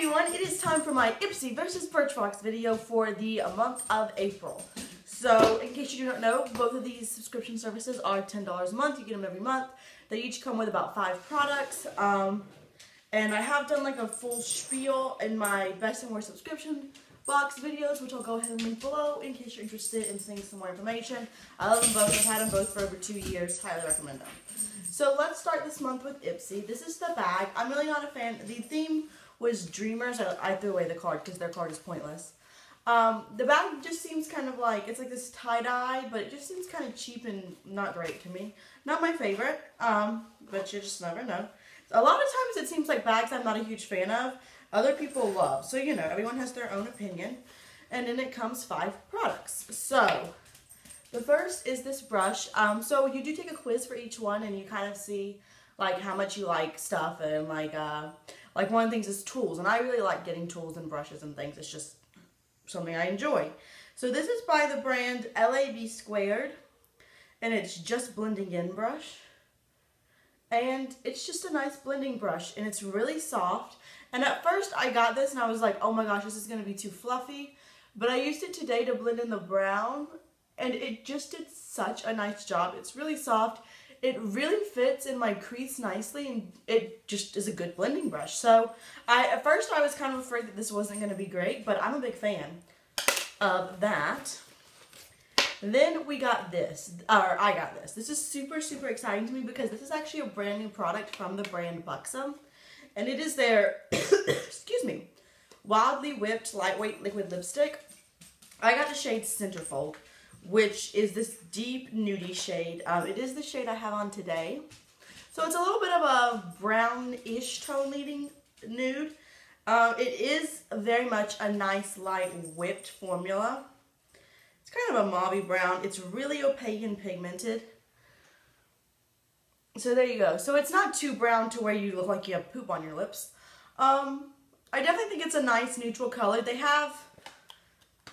everyone, it is time for my Ipsy versus Birchbox video for the month of April. So, in case you do not know, both of these subscription services are $10 a month. You get them every month. They each come with about 5 products. And I have done like a full spiel in my best and worst subscription box videos, which I'll go ahead and link below in case you're interested in seeing some more information. I love them both. I've had them both for over 2 years. Highly recommend them. So let's start this month with Ipsy. This is the bag. I'm really not a fan. The theme was Dreamers. I threw away the card because their card is pointless. The bag just seems kind of like, it's like this tie-dye, but it just seems kind of cheap and not great to me. Not my favorite, but you just never know. A lot of times it seems like bags I'm not a huge fan of, other people love. So, you know, everyone has their own opinion. And then it comes 5 products. So, the first is this brush. So you do take a quiz for each one and you kind of see like how much you like stuff and like one of the things is tools. And I really like getting tools and brushes and things. It's just something I enjoy. So this is by the brand L.A.B.² and it's just blending in brush. And it's just a nice blending brush and it's really soft. And at first I got this and I was like, oh my gosh, this is going to be too fluffy. But I used it today to blend in the brown and it just did such a nice job. It's really soft. It really fits in my crease nicely and it just is a good blending brush. So at first I was kind of afraid that this wasn't going to be great, but I'm a big fan of that. Then we got this, or I got this. This is super, super exciting to me because this is actually a brand new product from the brand Buxom. And it is their, excuse me, Wildly Whipped Lightweight Liquid Lipstick. I got the shade Centerfold, which is this deep nudie shade. It is the shade I have on today. So it's a little bit of a brownish tone leading nude. It is very much a nice light whipped formula. It's kind of a mauve brown. It's really opaque and pigmented. So there you go. So it's not too brown to where you look like you have poop on your lips. I definitely think it's a nice neutral color. They have,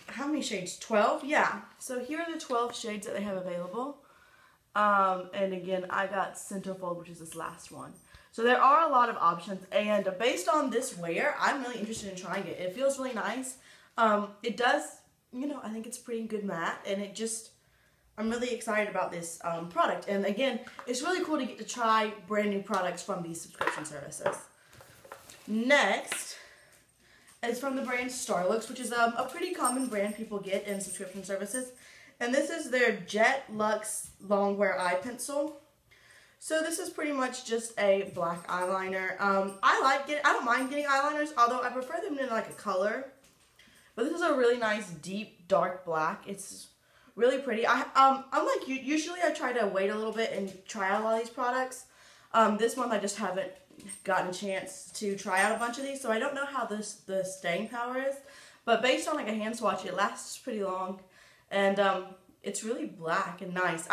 how many shades? 12? Yeah. So here are the 12 shades that they have available. And again, I got Centerfold, which is this last one. So there are a lot of options. And based on this wear, I'm really interested in trying it. It feels really nice. It does, you know, I think it's pretty good matte. And it just, I'm really excited about this product. And again, it's really cool to get to try brand new products from these subscription services. Next is from the brand Starlooks, which is a pretty common brand people get in subscription services. And this is their Jet Luxe Longwear Eye Pencil. So this is pretty much just a black eyeliner. I don't mind getting eyeliners, although I prefer them in like a color. But this is a really nice deep dark black. It's really pretty. Unlike you, usually I try to wait a little bit and try out a lot of these products. This month I just haven't gotten a chance to try out a bunch of these, so I don't know how the staying power is. But based on like a hand swatch, it lasts pretty long, and it's really black and nice.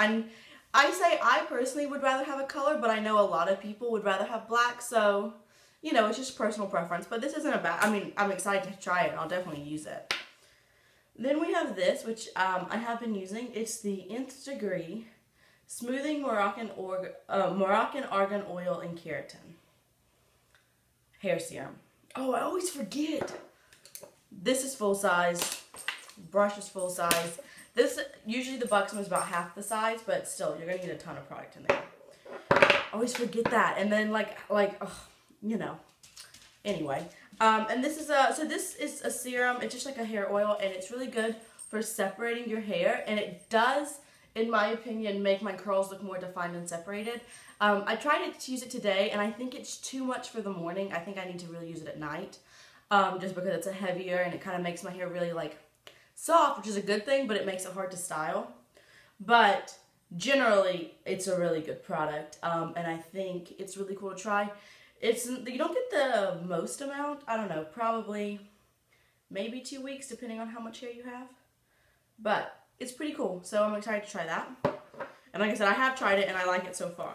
I say I personally would rather have a color, but I know a lot of people would rather have black, so you know, it's just personal preference. But this isn't a bad. I mean, I'm excited to try it. I'll definitely use it. Then we have this, which I have been using. It's the Nth Degree Smoothing Moroccan Argan Oil and Keratin Hair Serum. Oh, I always forget. This is full size. Brush is full size. This, usually the Buxom is about half the size, but still, you're going to get a ton of product in there. I always forget that. And then, you know. Anyway. And this is this is a serum. It's just like a hair oil, and it's really good for separating your hair. And it does, in my opinion, make my curls look more defined and separated. I tried to use it today, and I think it's too much for the morning. I think I need to really use it at night, just because it's a heavier, and it kind of makes my hair really like soft, which is a good thing, but it makes it hard to style. But generally, it's a really good product, and I think it's really cool to try. You don't get the most amount, I don't know, probably maybe 2 weeks depending on how much hair you have. But it's pretty cool, so I'm excited to try that. And like I said, I have tried it and I like it so far.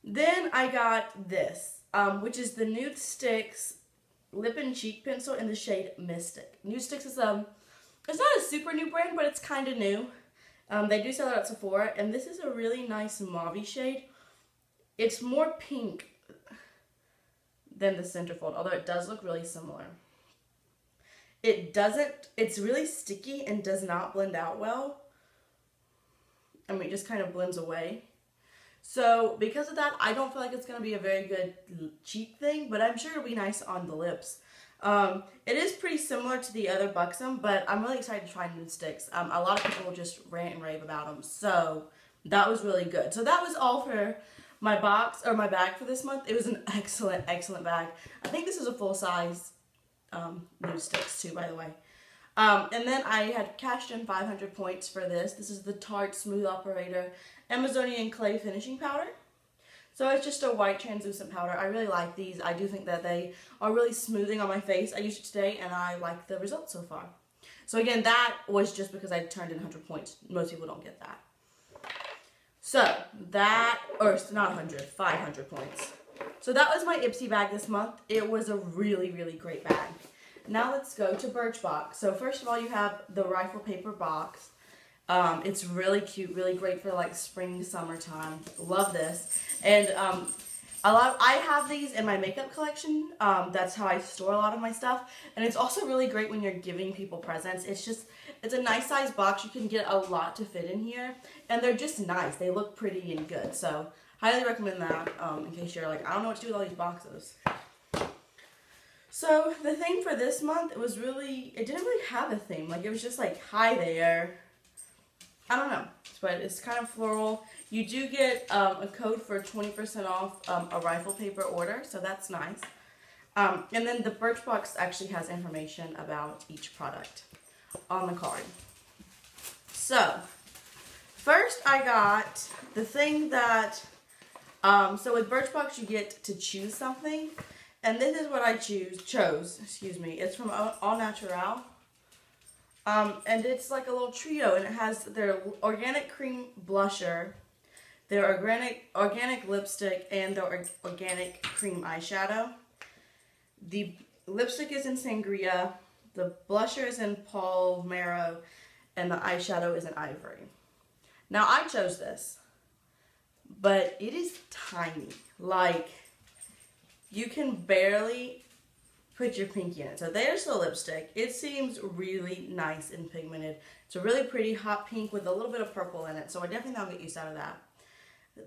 Then I got this, which is the NUDESTIX Lip Cheek Pencil in the shade Mystic. NUDESTIX is it's not a super new brand, but it's kind of new. They do sell it at Sephora, and this is a really nice mauve shade. It's more pink than the Centerfold, although it does look really similar. It's really sticky and does not blend out well. I mean, it just kind of blends away. So because of that, I don't feel like it's going to be a very good cheek thing, but I'm sure it'll be nice on the lips. It is pretty similar to the other Buxom, but I'm really excited to try NUDESTIX. A lot of people just rant and rave about them, so that was really good. So that was all for my bag for this month. It was an excellent, excellent bag. I think this is a full size NUDESTIX too, by the way. And then I had cashed in 500 points for this. This is the Tarte Smooth Operator Amazonian Clay Finishing Powder. So it's just a white translucent powder. I really like these. I do think that they are really smoothing on my face. I used it today and I like the results so far. So again, that was just because I turned in 100 points. Most people don't get that. So that, or not 100, 500 points. So that was my Ipsy bag this month. It was a really, really great bag. Now let's go to Birchbox. So first of all, you have the rifle paper box. It's really cute, really great for like spring, summertime. Love this. And I have these in my makeup collection. That's how I store a lot of my stuff. And it's also really great when you're giving people presents. It's a nice size box. You can get a lot to fit in here. And they're just nice. They look pretty and good. So highly recommend that in case you're like, I don't know what to do with all these boxes. So the theme for this month, it didn't really have a theme. Like, it was just like, hi there. I don't know, but it's kind of floral. You do get a code for 20% off a rifle paper order, so that's nice. And then the Birchbox actually has information about each product on the card. So, first I got the thing that, so with Birchbox you get to choose something. And this is what I chose. It's from All Naturale. And it's like a little trio, and it has their organic cream blusher, their organic lipstick, and their organic cream eyeshadow. The lipstick is in Sangria, the blusher is in Pore, and the eyeshadow is in Ivory. Now I chose this, but it is tiny. Like, you can barely put your pinky in it. So there's the lipstick. It seems really nice and pigmented. It's a really pretty hot pink with a little bit of purple in it. So I definitely think I'll get used out of that.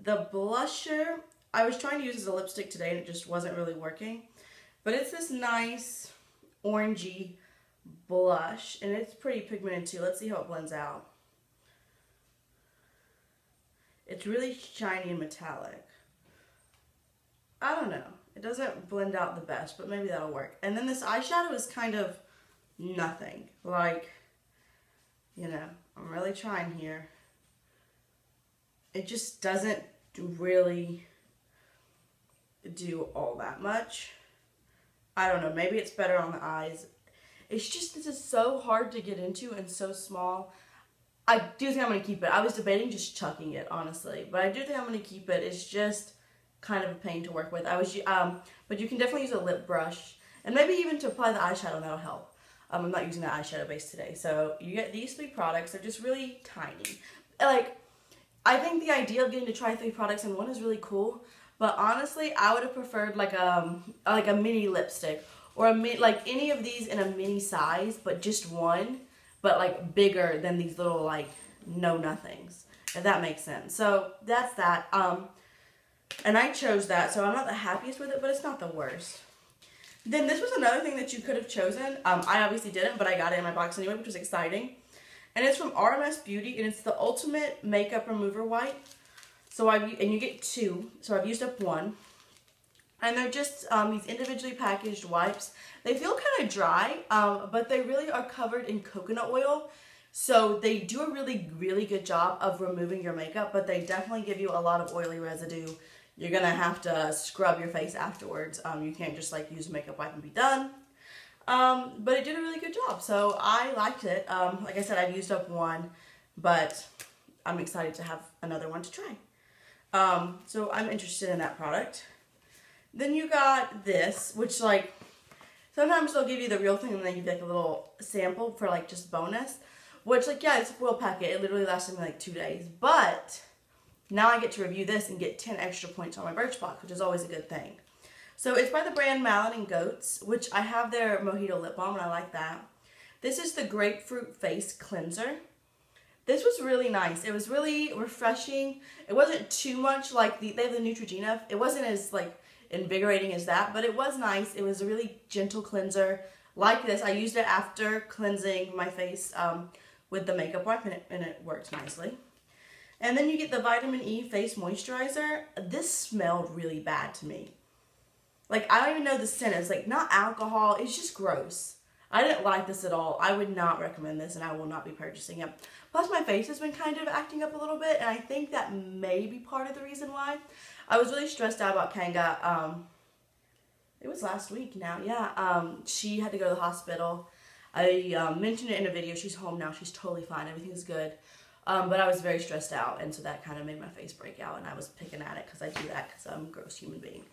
The blusher, I was trying to use as a lipstick today and it just wasn't really working. But it's this nice orangey blush. And it's pretty pigmented too. Let's see how it blends out. It's really shiny and metallic. I don't know. It doesn't blend out the best, but maybe that'll work. And then this eyeshadow is kind of nothing. Like, you know, I'm really trying here. It just doesn't really do all that much. I don't know. Maybe it's better on the eyes. It's just, this is so hard to get into and so small. I do think I'm going to keep it. I was debating just chucking it, honestly. But I do think I'm going to keep it. It's just kind of a pain to work with. But you can definitely use a lip brush, and maybe even to apply the eyeshadow, that'll help. I'm not using that eyeshadow base today. So you get these 3 products. They're just really tiny. Like, I think the idea of getting to try 3 products in one is really cool. But honestly, I would have preferred like a mini lipstick, or like any of these in a mini size, but just one, but like bigger than these little like know-nothings, if that makes sense. So that's that. And I chose that, so I'm not the happiest with it, but it's not the worst. Then this was another thing that you could have chosen. I obviously didn't, but I got it in my box anyway, which was exciting. And it's from RMS Beauty, and it's the Ultimate Makeup Remover Wipe. So and you get 2, so I've used up 1. And they're just these individually packaged wipes. They feel kind of dry, but they really are covered in coconut oil. So they do a really, really good job of removing your makeup, but they definitely give you a lot of oily residue. You're going to have to scrub your face afterwards. You can't just like use a makeup wipe and be done. But it did a really good job, so I liked it. Like I said, I've used up 1, but I'm excited to have another one to try. So I'm interested in that product. Then you got this, which like, sometimes they'll give you the real thing and then you get like a little sample for like just bonus. Which, like, yeah, it's a foil packet. It literally lasted me, like, 2 days. But now I get to review this and get 10 extra points on my Birchbox, which is always a good thing. So it's by the brand MALIN+GOETZ, which I have their Mojito Lip Balm and I like that. This is the Grapefruit Face Cleanser. This was really nice. It was really refreshing. It wasn't too much like they have the Neutrogena. It wasn't as like invigorating as that, but it was nice. It was a really gentle cleanser like this. I used it after cleansing my face with the makeup wipe and it works nicely. And then you get the Vitamin E Face Moisturizer. This smelled really bad to me. Like, I don't even know the scent. It's like not alcohol. It's just gross. I didn't like this at all. I would not recommend this and I will not be purchasing it. Plus my face has been kind of acting up a little bit and I think that may be part of the reason why. I was really stressed out about Kanga. It was last week now, yeah. She had to go to the hospital. I mentioned it in a video. She's home now. She's totally fine. Everything's good. But I was very stressed out and so that kind of made my face break out and I was picking at it because I do that because I'm a gross human being.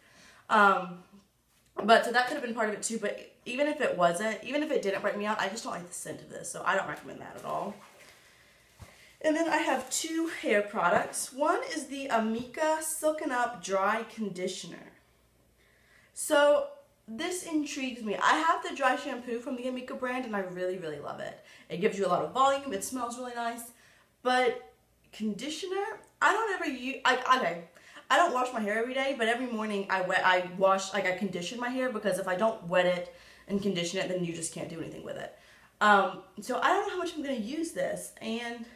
But so that could have been part of it too, but even if it wasn't, even if it didn't break me out, I just don't like the scent of this, so I don't recommend that at all. And then I have two hair products. One is the Amika Silken Up Dry Conditioner. So this intrigues me. I have the dry shampoo from the Amika brand and I really, really love it. It gives you a lot of volume, it smells really nice, but conditioner, I don't ever use, okay. I don't wash my hair every day, but every morning I condition my hair because if I don't wet it and condition it, then you just can't do anything with it. So I don't know how much I'm going to use this, and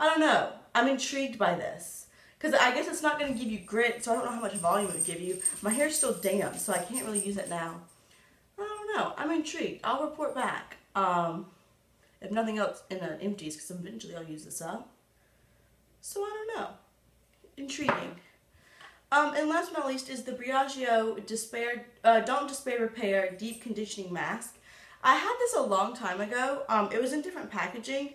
I don't know. I'm intrigued by this because I guess it's not going to give you grit, so I don't know how much volume it would give you. My hair's still damp, so I can't really use it now. I don't know. I'm intrigued. I'll report back. If nothing else in the empties, because eventually I'll use this up. So I don't know. Intriguing. And last but not least is the Briogeo Don't Despair Repair Deep Conditioning Mask. I had this a long time ago. It was in different packaging,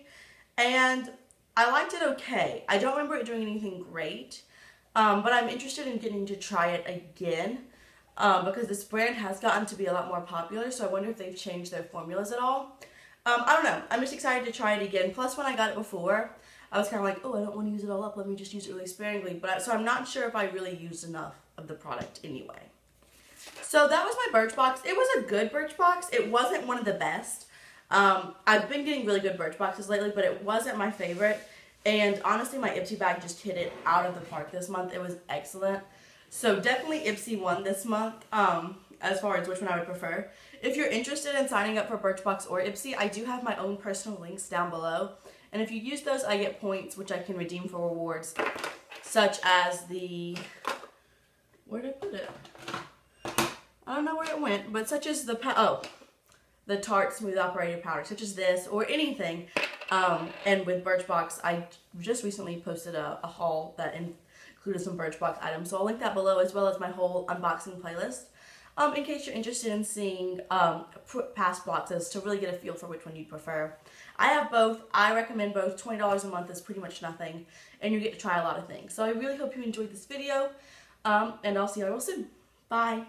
and I liked it okay. I don't remember it doing anything great, but I'm interested in getting to try it again because this brand has gotten to be a lot more popular, so I wonder if they've changed their formulas at all. I don't know. I'm just excited to try it again. Plus, when I got it before, I was kind of like, oh, I don't want to use it all up. Let me just use it really sparingly. So I'm not sure if I really used enough of the product anyway. So that was my Birchbox. It was a good Birchbox. It wasn't one of the best. I've been getting really good Birchboxes lately, but it wasn't my favorite. And honestly, my Ipsy Bag just hit it out of the park this month. It was excellent. So definitely Ipsy won this month as far as which one I would prefer. If you're interested in signing up for Birchbox or Ipsy, I do have my own personal links down below. And if you use those, I get points, which I can redeem for rewards, such as the, where did I put it? I don't know where it went, but such as the Tarte Smooth Operator Powder, such as this, or anything. And with Birchbox, I just recently posted a haul that included some Birchbox items, so I'll link that below, as well as my whole unboxing playlist. In case you're interested in seeing past boxes to really get a feel for which one you'd prefer. I have both. I recommend both. $20 a month is pretty much nothing, and you get to try a lot of things. So I really hope you enjoyed this video, and I'll see you all real soon. Bye.